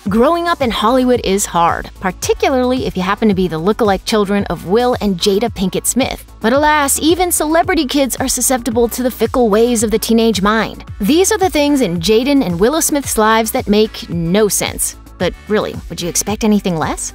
Growing up in Hollywood is hard, particularly if you happen to be the lookalike children of Will and Jada Pinkett Smith. But alas, even celebrity kids are susceptible to the fickle ways of the teenage mind. These are the things in Jaden and Willow Smith's lives that make no sense. But really, would you expect anything less?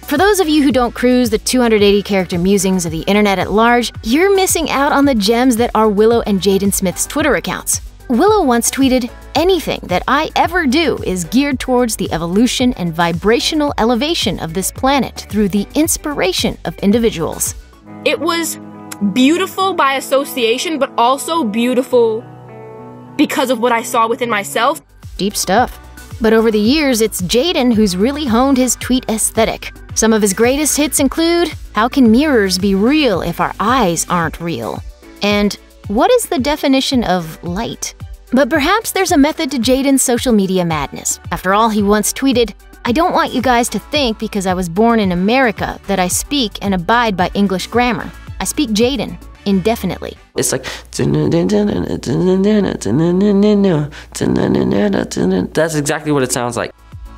For those of you who don't cruise the 280-character musings of the internet at large, you're missing out on the gems that are Willow and Jaden Smith's Twitter accounts. Willow once tweeted, "Anything that I ever do is geared towards the evolution and vibrational elevation of this planet through the inspiration of individuals." It was beautiful by association, but also beautiful because of what I saw within myself. Deep stuff. But over the years, it's Jaden who's really honed his tweet aesthetic. Some of his greatest hits include, "How can mirrors be real if our eyes aren't real?" And "What is the definition of light?" But perhaps there's a method to Jaden's social media madness. After all, he once tweeted, "I don't want you guys to think because I was born in America that I speak and abide by English grammar. I speak Jaden indefinitely." It's like that's exactly what it sounds like.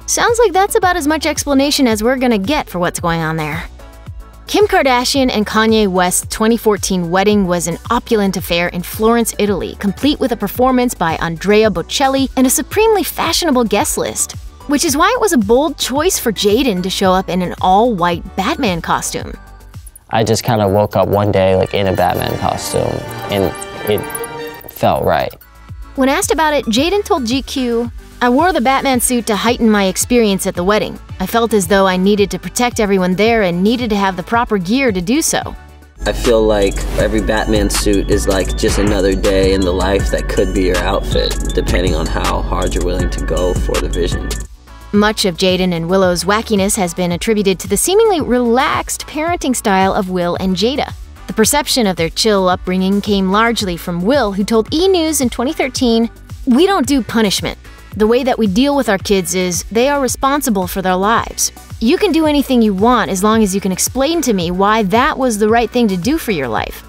Sounds like that's about as much explanation as we're gonna get for what's going on there. Kim Kardashian and Kanye West's 2014 wedding was an opulent affair in Florence, Italy, complete with a performance by Andrea Bocelli and a supremely fashionable guest list. Which is why it was a bold choice for Jaden to show up in an all-white Batman costume. I just kind of woke up one day like in a Batman costume, and it felt right. When asked about it, Jaden told GQ, "I wore the Batman suit to heighten my experience at the wedding. I felt as though I needed to protect everyone there and needed to have the proper gear to do so." I feel like every Batman suit is like just another day in the life that could be your outfit, depending on how hard you're willing to go for the vision. Much of Jaden and Willow's wackiness has been attributed to the seemingly relaxed parenting style of Will and Jada. The perception of their chill upbringing came largely from Will, who told E! News in 2013, "We don't do punishment. The way that we deal with our kids is they are responsible for their lives. You can do anything you want as long as you can explain to me why that was the right thing to do for your life."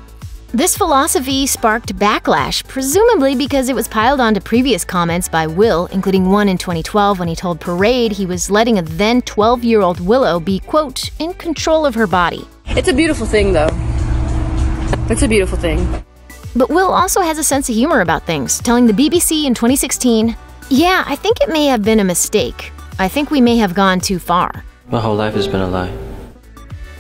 This philosophy sparked backlash, presumably because it was piled onto previous comments by Will, including one in 2012 when he told Parade he was letting a then 12-year-old Willow be, quote, "in control of her body." It's a beautiful thing, though. It's a beautiful thing. But Will also has a sense of humor about things, telling the BBC in 2016, "Yeah, I think it may have been a mistake. I think we may have gone too far." My whole life has been a lie.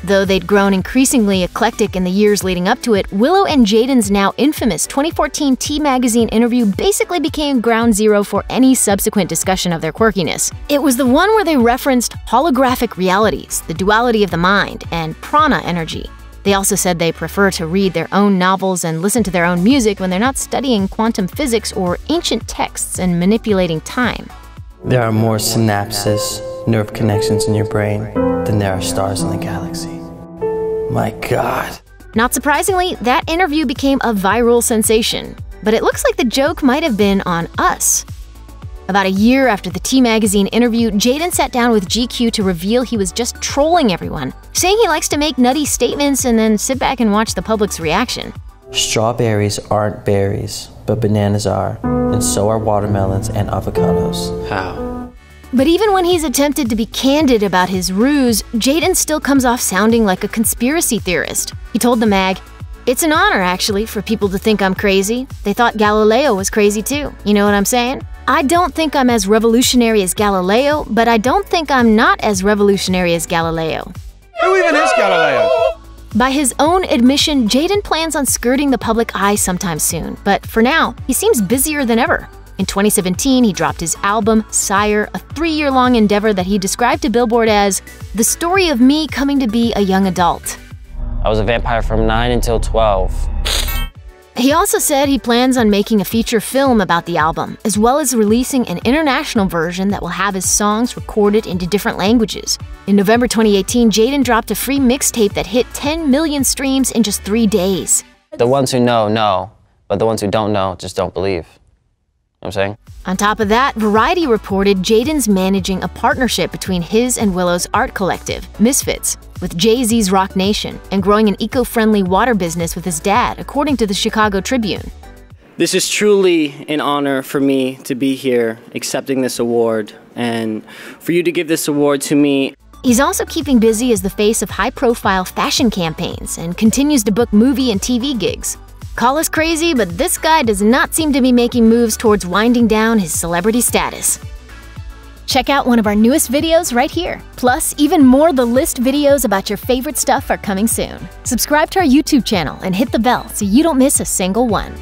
Though they'd grown increasingly eclectic in the years leading up to it, Willow and Jaden's now infamous 2014 T Magazine interview basically became ground zero for any subsequent discussion of their quirkiness. It was the one where they referenced holographic realities, the duality of the mind, and prana energy. They also said they prefer to read their own novels and listen to their own music when they're not studying quantum physics or ancient texts and manipulating time. There are more synapses, nerve connections in your brain than there are stars in the galaxy. My God. Not surprisingly, that interview became a viral sensation, but it looks like the joke might have been on us. About a year after the T Magazine interview, Jaden sat down with GQ to reveal he was just trolling everyone, saying he likes to make nutty statements and then sit back and watch the public's reaction. Strawberries aren't berries, but bananas are, and so are watermelons and avocados. How? But even when he's attempted to be candid about his ruse, Jaden still comes off sounding like a conspiracy theorist. He told the mag, "It's an honor, actually, for people to think I'm crazy. They thought Galileo was crazy too. You know what I'm saying? I don't think I'm as revolutionary as Galileo, but I don't think I'm not as revolutionary as Galileo." Who even is Galileo? By his own admission, Jaden plans on skirting the public eye sometime soon, but for now, he seems busier than ever. In 2017, he dropped his album, Sire, a 3-year-long endeavor that he described to Billboard as the story of me coming to be a young adult. I was a vampire from 9 until 12. He also said he plans on making a feature film about the album, as well as releasing an international version that will have his songs recorded into different languages. In November 2018, Jaden dropped a free mixtape that hit 10 million streams in just 3 days. The ones who know, but the ones who don't know just don't believe. You know what I'm saying? On top of that, Variety reported Jaden's managing a partnership between his and Willow's art collective, Misfits, with Jay-Z's Rock Nation, and growing an eco-friendly water business with his dad, according to the Chicago Tribune. This is truly an honor for me to be here accepting this award, and for you to give this award to me. He's also keeping busy as the face of high-profile fashion campaigns and continues to book movie and TV gigs. Call us crazy, but this guy does not seem to be making moves towards winding down his celebrity status. Check out one of our newest videos right here. Plus, even more The List videos about your favorite stuff are coming soon. Subscribe to our YouTube channel and hit the bell so you don't miss a single one.